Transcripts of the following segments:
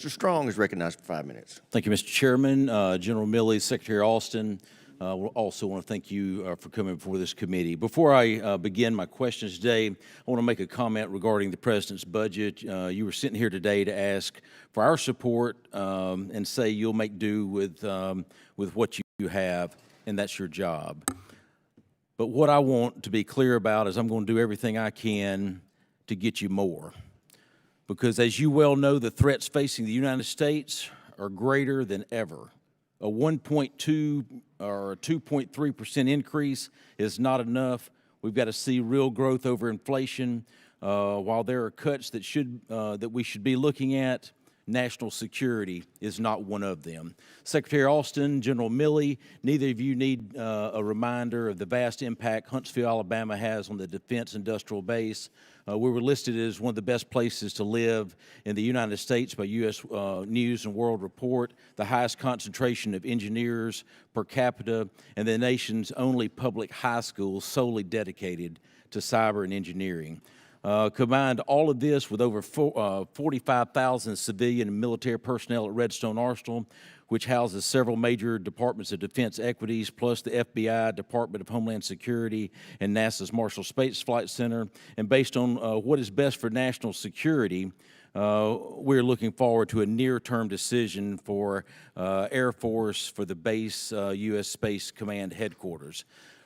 Mr. Strong is recognized for 5 minutes. Thank you, Mr. Chairman. General Milley, Secretary Austin, we also want to thank you for coming before this committee. Before I begin my questions today, I want to make a comment regarding the President's budget. You were sitting here today to ask for our support and say you'll make do with what you have, and that's your job. But what I want to be clear about is I'm going to do everything I can to get you more. Because as you well know, the threats facing the United States are greater than ever. A 1.2 or 2.3% increase is not enough. We've got to see real growth over inflation. While there are cuts that we should be looking at, national security is not one of them. Secretary Austin, General Milley, neither of you need a reminder of the vast impact Huntsville, Alabama has on the defense industrial base. We were listed as one of the best places to live in the United States by U.S. News and World Report, the highest concentration of engineers per capita, and the nation's only public high school solely dedicated to cyber and engineering. Combined all of this with over 45,000 civilian and military personnel at Redstone Arsenal, which houses several major departments of defense equities, plus the FBI, Department of Homeland Security, and NASA's Marshall Space Flight Center. And based on what is best for national security, we're looking forward to a near-term decision for Air Force for the base U.S. Space Command headquarters.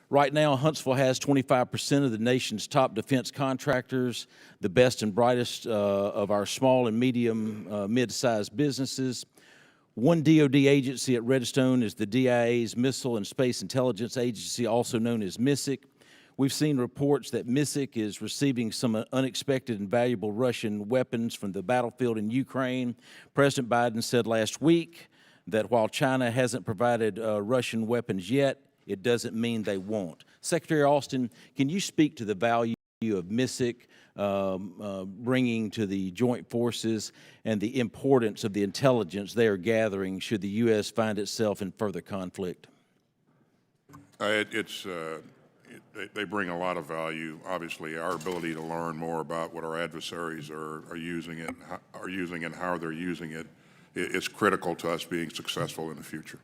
Right now, Huntsville has 25% of the nation's top defense contractors, the best and brightest of our small and medium, mid-sized businesses. One DoD agency at Redstone is the DIA's Missile and Space Intelligence Agency, also known as MISIC. We've seen reports that MISIC is receiving some unexpected and valuable Russian weapons from the battlefield in Ukraine. President Biden said last week that while China hasn't provided Russian weapons yet, it doesn't mean they won't. Secretary Austin, can you speak to the value of MISIC bringing to the joint forces and the importance of the intelligence they are gathering should the U.S. find itself in further conflict? They bring a lot of value. Obviously, our ability to learn more about what our adversaries are using and how they're using it is critical to us being successful in the future.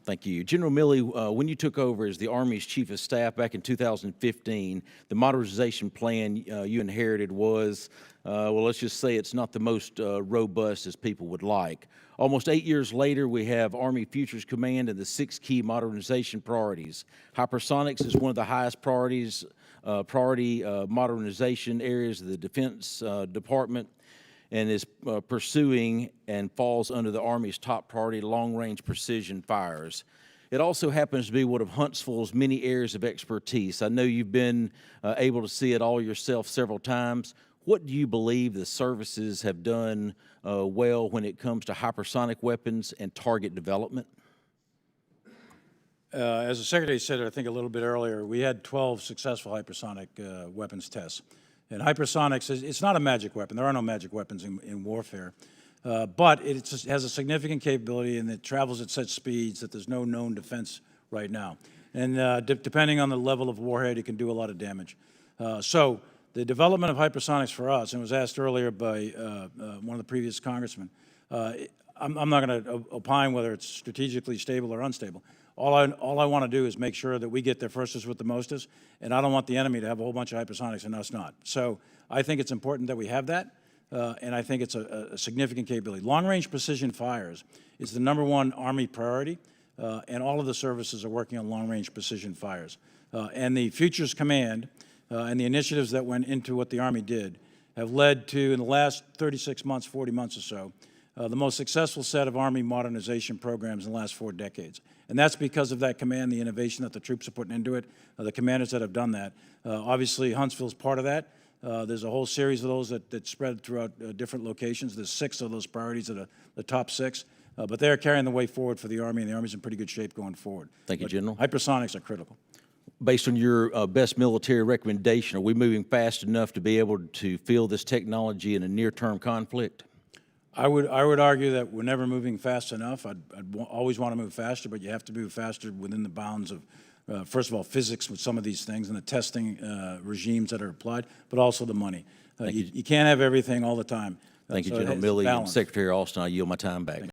Thank you. General Milley, when you took over as the Army's Chief of Staff back in 2015, the modernization plan you inherited was, well, let's just say it's not the most robust as people would like. Almost 8 years later, we have Army Futures Command and the 6 key modernization priorities. Hypersonics is one of the highest priority modernization areas of the Defense Department, and is pursuing and falls under the Army's top priority, long-range precision fires. It also happens to be one of Huntsville's many areas of expertise. I know you've been able to see it all yourself several times. What do you believe the services have done well when it comes to hypersonic weapons and target development? As the Secretary said, I think a little bit earlier, we had 12 successful hypersonic weapons tests. And hypersonics, it's not a magic weapon. There are no magic weapons in warfare. But it has a significant capability, and it travels at such speeds that there's no known defense right now. And depending on the level of warhead, it can do a lot of damage. So the development of hypersonics for us, and it was asked earlier by one of the previous congressmen, I'm not going to opine whether it's strategically stable or unstable. All I want to do is make sure that we get there firstest with the mostest, and I don't want the enemy to have a whole bunch of hypersonics and us not. So I think it's important that we have that, and I think it's a significant capability. Long-range precision fires is the #1 Army priority, and all of the services are working on long-range precision fires. And the Futures Command and the initiatives that went into what the Army did have led to, in the last 36 months, 40 months or so, the most successful set of Army modernization programs in the last 4 decades. And that's because of that command, the innovation that the troops are putting into it, the commanders that have done that. Obviously, Huntsville's part of that. There's a whole series of those that spread throughout different locations. There's 6 of those priorities that are the top 6. But they're carrying the way forward for the Army, and the Army's in pretty good shape going forward. Thank you, General. Hypersonics are critical. Based on your best military recommendation, are we moving fast enough to be able to field this technology in a near-term conflict? I would argue that we're never moving fast enough. I'd always want to move faster, but you have to move faster within the bounds of, first of all, physics with some of these things and the testing regimes that are applied, but also the money. You can't have everything all the time. Thank you, So General it's Milley and balanced. Secretary Austin. I yield my time back.